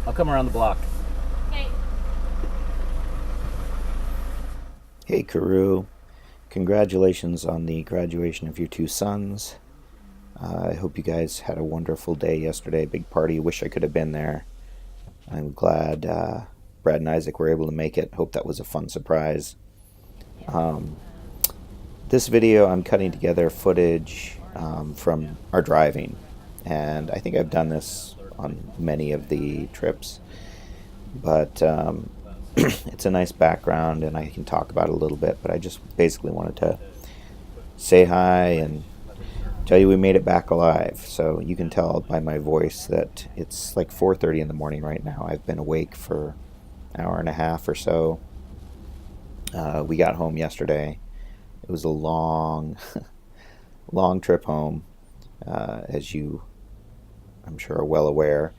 I'll come around the block. Okay. Hey, Karu. Congratulations on the graduation of your two sons. I hope you guys had a wonderful day yesterday. Big party. Wish I could have been there. I'm glad Brad and Isaac were able to make it. Hope that was a fun surprise. Yes. This video, I'm cutting together footage from our driving. And I think I've done this on many of the trips. But it's a nice background and I can talk about it a little bit. But I just basically wanted to say hi and tell you we made it back alive. So you can tell by my voice that it's like 4:30 in the morning right now. I've been awake for an hour and a half or so. We got home yesterday. It was a long, long trip home, as you, I'm sure, are well aware.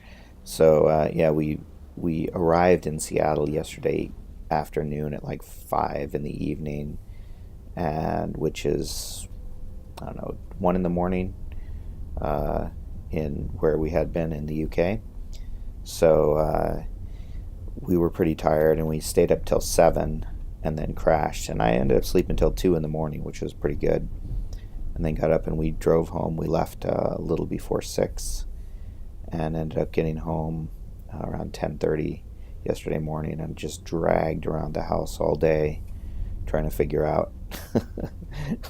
So yeah, we arrived in Seattle yesterday afternoon at like 5 in the evening, and which is, I don't know, 1 in the morning uh, in where we had been in the UK. So we were pretty tired, and we stayed up till 7 and then crashed. And I ended up sleeping till 2 in the morning, which was pretty good. And then got up and we drove home. We left a little before 6 and ended up getting home around 10:30 yesterday morning, and just dragged around the house all day trying to figure out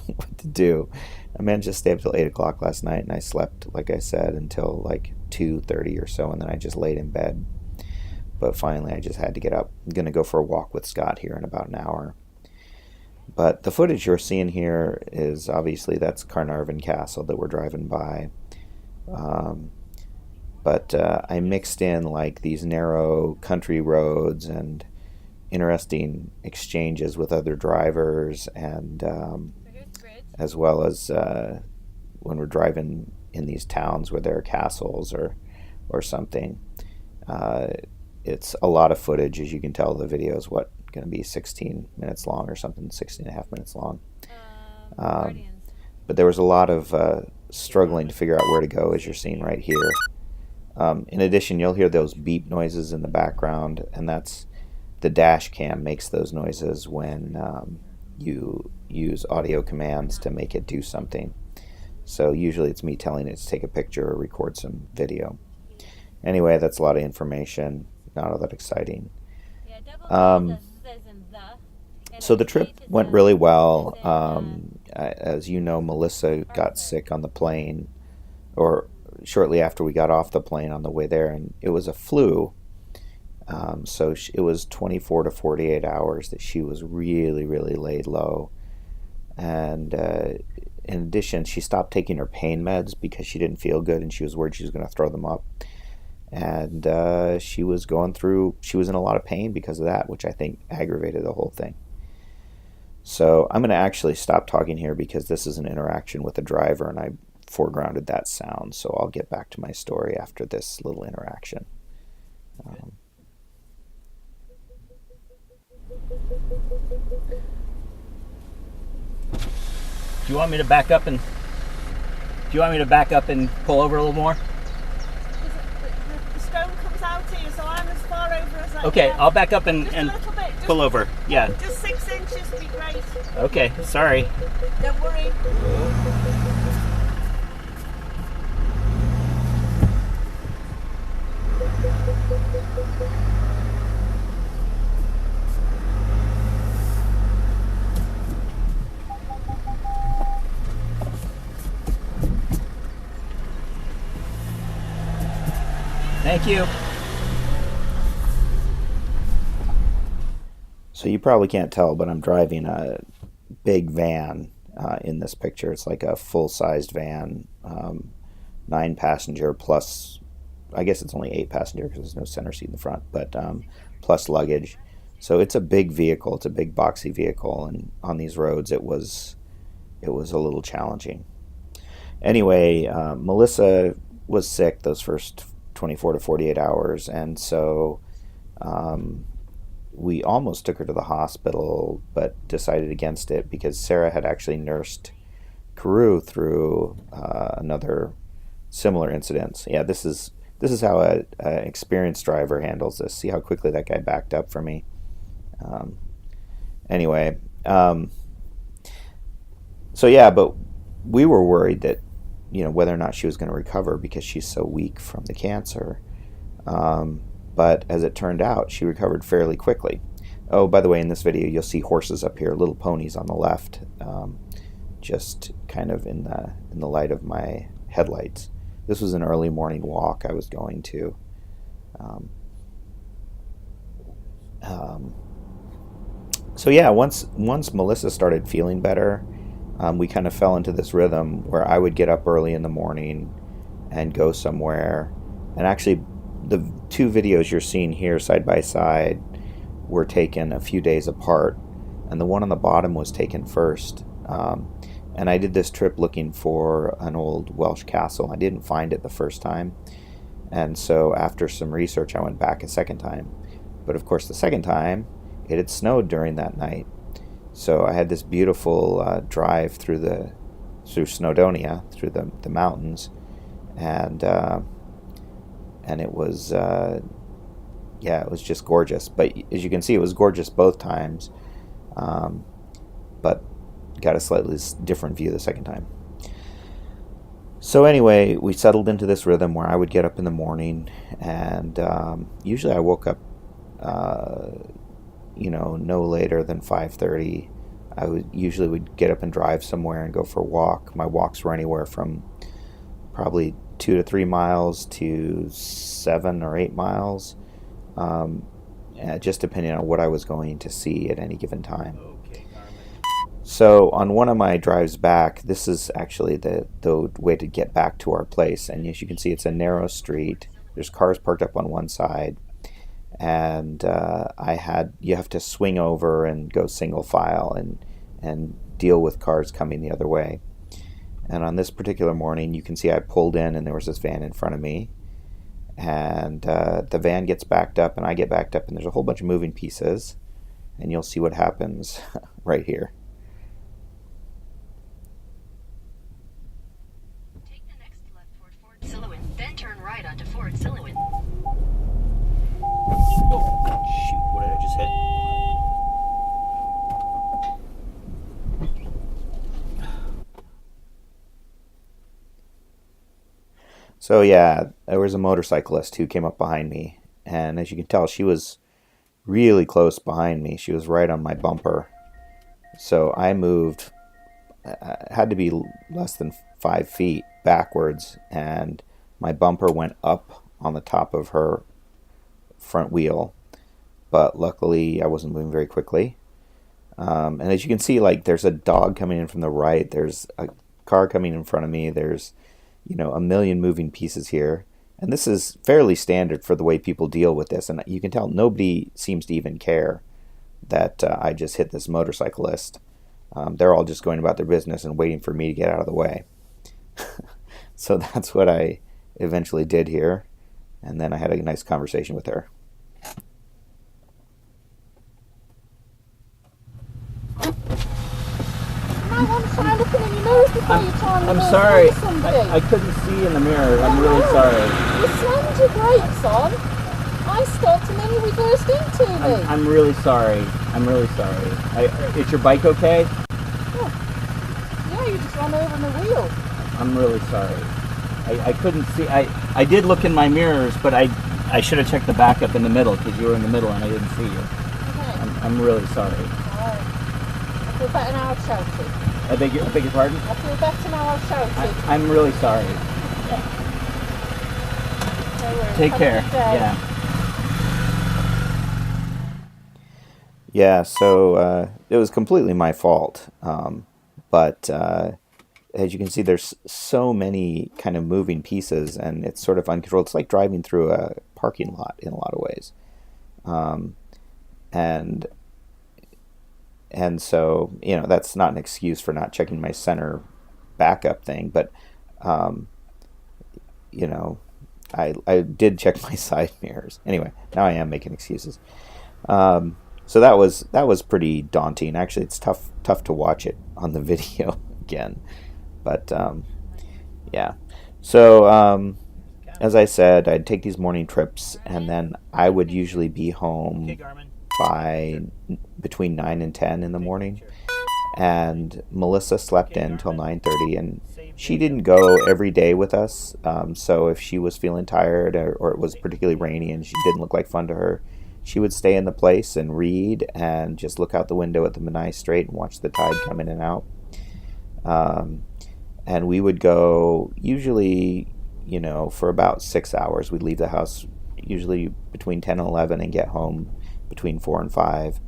what to do. I managed to stay up till 8 o'clock last night, and I slept, like I said, until like 2:30 or so, and then I just laid in bed. But finally, I just had to get up. I'm going to go for a walk with Scott here in about an hour. But the footage you're seeing here is obviously that's Carnarvon Castle that we're driving by. Um, but I mixed in like these narrow country roads and interesting exchanges with other drivers, and as well as when we're driving in these towns where there are castles or something. Uh, it's a lot of footage, as you can tell. The video is going to be 16 minutes long or something, 16 and a half minutes long. Um, Guardians. but there was a lot of struggling to figure out where to go, as you're seeing right here. In addition, you'll hear those beep noises in the background, and that's the dash cam makes those noises when you use audio commands to make it do something. So usually it's me telling it to take a picture or record some video. Anyway, that's a lot of information, not all that exciting. Yeah, double Um, says in the. so the trip went really well. As you know, Melissa got sick on the plane, or shortly after we got off the plane on the way there, and it was a flu. So it was 24 to 48 hours that she was really, really laid low. And in addition, she stopped taking her pain meds because she didn't feel good and she was worried she was going to throw them up. And she was in a lot of pain because of that, which I think aggravated the whole thing. So I'm going to actually stop talking here because this is an interaction with the driver, and I foregrounded that sound. So I'll get back to my story after this little interaction. Um, Do you want me to back up and pull over a little more? The stone comes out here, so I'm as far over as I Okay, can. I'll back up and Just a little bit. pull over. Yeah. Just 6 inches would be great. Okay. Sorry. Don't worry. Thank you. So you probably can't tell, but I'm driving a big van in this picture. It's like a full-sized van, 9 passenger plus. I guess it's only 8 passenger because there's no center seat in the front, but plus luggage. So it's a big vehicle. It's a big boxy vehicle, and on these roads, it was a little challenging. Anyway, Melissa was sick those first 24 to 48 hours, and so um, we almost took her to the hospital, but decided against it because Sarah had actually nursed Carew through another similar incident. Yeah, this this is how a experienced driver handles this. See how quickly that guy backed up for me. Anyway, so yeah, but we were worried that, whether or not she was going to recover because she's so weak from the cancer. But as it turned out, she recovered fairly quickly. Oh, by the way, in this video, you'll see horses up here, little ponies on the left, just kind of in the light of my headlights. This was an early morning walk I was going to. So yeah, once Melissa started feeling better, we kind of fell into this rhythm where I would get up early in the morning and go somewhere. And actually, the two videos you're seeing here side by side were taken a few days apart, and the one on the bottom was taken first. And I did this trip looking for an old Welsh castle. I didn't find it the first time, and so after some research I went back a second time. But of course the second time it had snowed during that night, so I had this beautiful drive through Snowdonia, through the mountains, and it was it was just gorgeous. But as you can see, it was gorgeous both times, but got a slightly different view the second time. So anyway, we settled into this rhythm where I would get up in the morning, and usually I woke up no later than 5:30. I would get up and drive somewhere and go for a walk. My walks were anywhere from probably 2 to 3 miles to 7 or 8 miles, just depending on what I was going to see at any given time. So on one of my drives back, this is actually the way to get back to our place, and as you can see, it's a narrow street. There's cars parked up on one side, and you have to swing over and go single file and deal with cars coming the other way. And on this particular morning, you can see I pulled in and there was this van in front of me, and the van gets backed up and I get backed up, and there's a whole bunch of moving pieces, and you'll see what happens right here. Take the next left toward Fort Silloin, then turn right onto Fort Silloin. Oh, shoot, what did I just hit? So yeah, there was a motorcyclist who came up behind me, and as you can tell, she was really close behind me. She was right on my bumper. So I moved, had to be less than 5 feet backwards, and my bumper went up on the top of her front wheel. But luckily, I wasn't moving very quickly. And as you can see, there's a dog coming in from the right. There's a car coming in front of me. There's a million moving pieces here, and this is fairly standard for the way people deal with this, and you can tell nobody seems to even care that I just hit this motorcyclist. They're all just going about their business and waiting for me to get out of the way. So that's what I eventually did here, and then I had a nice conversation with her. I want to try looking in your mirrors before you try and I'm reverse sorry. into somebody. I couldn't see in the mirror. I'm really No. sorry. You slammed your brakes on. I stopped and then you reversed into me. I'm really sorry. I'm really sorry. Is your bike okay? Yeah, you just ran over my wheel. I'm really sorry. I couldn't see. I did look in my mirrors, but I should have checked the backup in the middle because you were in the middle and I didn't see you. Okay. I'm really sorry. Alright. I feel better now I've shouted. I beg your pardon? I feel better now I've shouted. I'm really sorry. No worries. Take Have a care. good day. Yeah. Yeah, so it was completely my fault, but as you can see, there's so many kind of moving pieces, and it's sort of uncontrolled. It's like driving through a parking lot in a lot of ways, and so that's not an excuse for not checking my center backup thing, but I did check my side mirrors. Anyway, now I am making excuses. So that was pretty daunting. Actually, it's tough to watch it on the video again. But yeah. So as I said, I'd take these morning trips, and then I would usually be home Garmin. by between 9 and 10 in the morning. And Melissa slept in till 9:30, and she didn't go every day with us. So if she was feeling tired, or it was particularly rainy and she didn't look like fun to her, she would stay in the place and read and just look out the window at the Menai Strait and watch the tide come in and out. And we would go usually, for about 6 hours. We'd leave the house usually between 10 and 11 and get home between 4 and 5.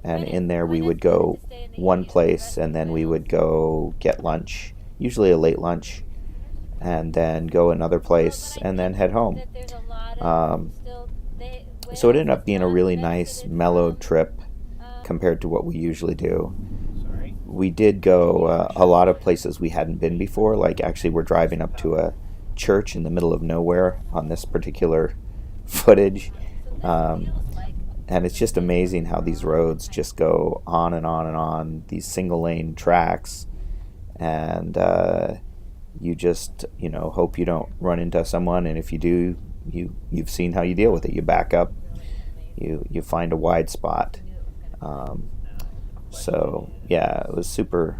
And in there we would go one place, and then we would go get lunch, usually a late lunch, and then go another place and then head home. So it ended up being a really nice, mellow trip compared to what we usually do. We did go a lot of places we hadn't been before. Like, actually, we're driving up to a church in the middle of nowhere on this particular footage. And it's just amazing how these roads just go on and on and on, these single-lane tracks. And you just, hope you don't run into someone. And if you do, you've seen how you deal with it. You back up, you find a wide spot. So yeah, it was super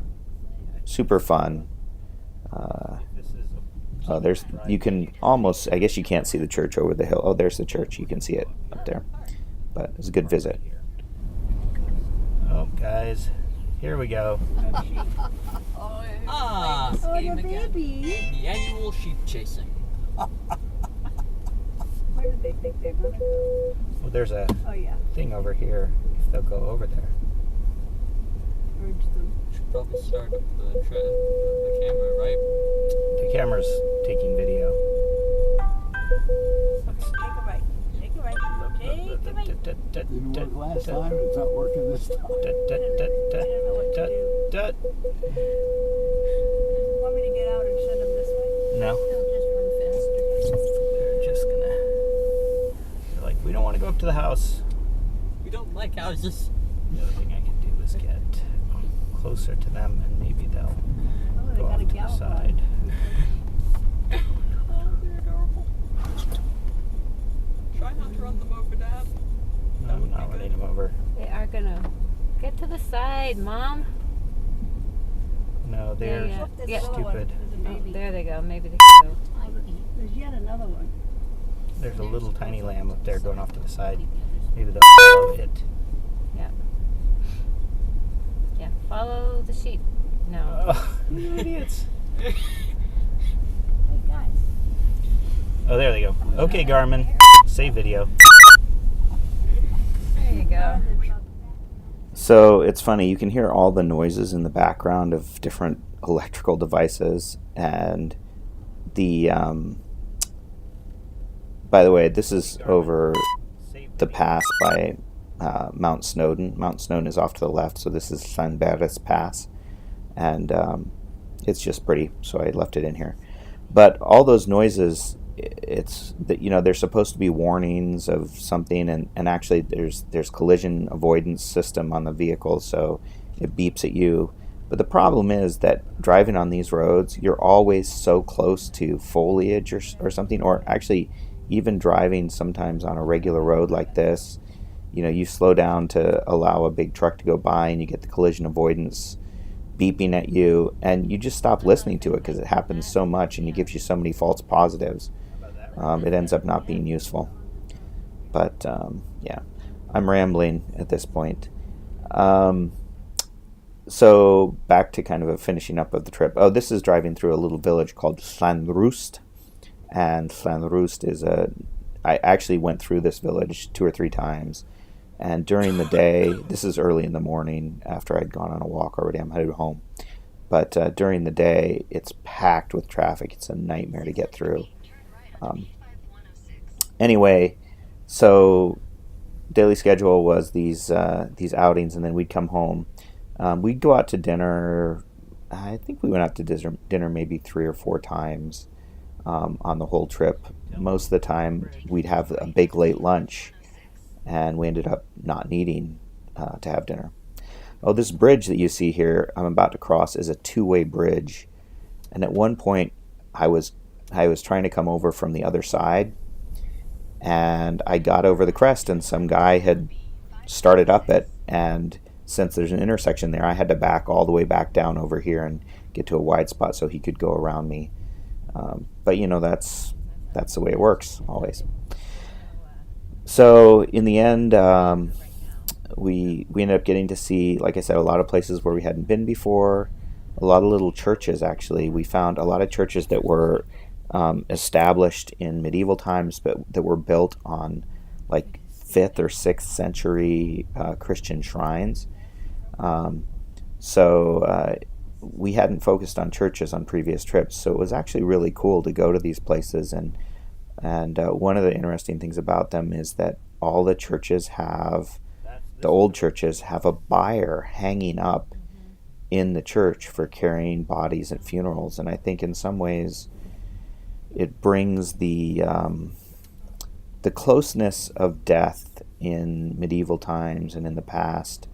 fun. You can almost, I guess you can't see the church over the hill. Oh, there's the church. You can see it up there. But it was a good visit. Oh, guys, here we go. the baby. The annual sheep chasing. Where do they think they're going to go? Well, there's a Oh, yeah. thing over here. If they'll go over there. Urge them. Should probably start up the camera, right? The camera's taking video. Take a right. Take a right. Take a right. Didn't work last time, it's not working this time. I don't know what to do. Want me to get out and send them this way? No, They'll just run faster. they're just gonna. They're like, we don't want to go up to the house. We don't like houses. The other thing I can do is get closer to them, and maybe they'll Oh, they go got off a to the gallop side. Oh, they're adorable. Try not to run them over, Dad. No, I'm not running them over. They are gonna get to the side, Mom. No, they're Yeah. There's Yeah. another one. stupid. There's a Oh, baby. there they go. Maybe they can go. There's yet another one. There's a little tiny lamb up there going off to the side. Maybe they'll follow it. Yeah. Yeah. Follow the sheep. No. Oh, you idiots. Hey guys. Oh, there they go. Okay, Garmin. Save video. There you go. So it's funny, you can hear all the noises in the background of different electrical devices. And the by the way, this is over the pass by Mount Snowdon. Mount Snowdon is off to the left, so this is San Beres Pass. And it's just pretty, so I left it in here. But all those noises, it's that, they're supposed to be warnings of something, and actually there's collision avoidance system on the vehicle, so it beeps at you. But the problem is that driving on these roads, you're always so close to foliage or something, or actually even driving sometimes on a regular road like this, you slow down to allow a big truck to go by, and you get the collision avoidance beeping at you, and you just stop listening to it because it happens so much and it gives you so many false positives. It ends up not being useful. But yeah, I'm rambling at this point. So back to kind of a finishing up of the trip. Oh, this is driving through a little village called Slanroost. And Slanroost is I actually went through this village 2 or 3 times. And during the day, this is early in the morning after I'd gone on a walk already. I'm headed home. But during the day, it's packed with traffic. It's a nightmare to get through. Anyway, so daily schedule was these outings, and then we'd come home. We'd go out to dinner. I think we went out to dinner maybe 3 or 4 times on the whole trip. Most of the time, we'd have a big late lunch, and we ended up not needing to have dinner. Oh, this bridge that you see here I'm about to cross is a 2-way bridge. And at one point, I was I was trying to come over from the other side, and I got over the crest, and some guy had started up it, and since there's an intersection there, I had to back all the way back down over here and get to a wide spot so he could go around me. But you know, that's the way it works always. So in the end, we ended up getting to see, like I said, a lot of places where we hadn't been before. A lot of little churches, actually. We found a lot of churches that were established in medieval times, but that were built on like 5th or 6th century Christian shrines. So we hadn't focused on churches on previous trips, so it was actually really cool to go to these places. And one of the interesting things about them is that all the churches have, the old churches have a bier hanging up in the church for carrying bodies at funerals. And I think in some ways it brings the closeness of death in medieval times and in the past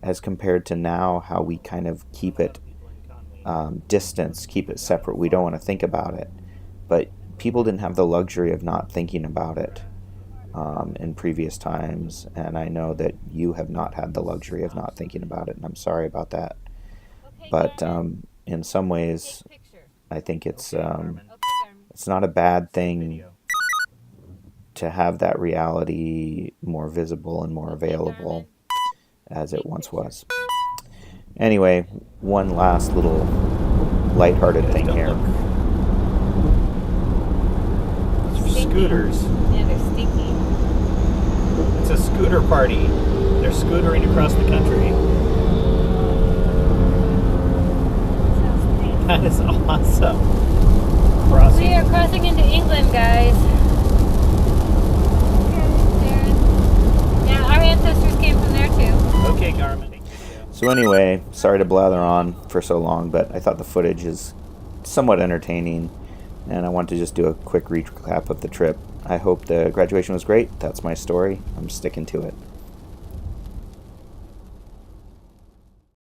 as compared to now, how we kind of keep it distance, keep it separate. We don't want to think about it. But people didn't have the luxury of not thinking about it in previous times, and I know that you have not had the luxury of not thinking about it, and I'm sorry about that. But in some ways, I think it's not a bad thing to have that reality more visible and more available as it once was. Anyway, one last little lighthearted thing here. Scooters. Yeah, they're stinky. It's a scooter party. They're scootering across the country. That is awesome. Crossing. We are crossing into England, guys. Yeah, our ancestors came from there too. Okay, Garmin. So anyway, sorry to blather on for so long, but I thought the footage is somewhat entertaining, and I want to just do a quick recap of the trip. I hope the graduation was great. That's my story. I'm sticking to it.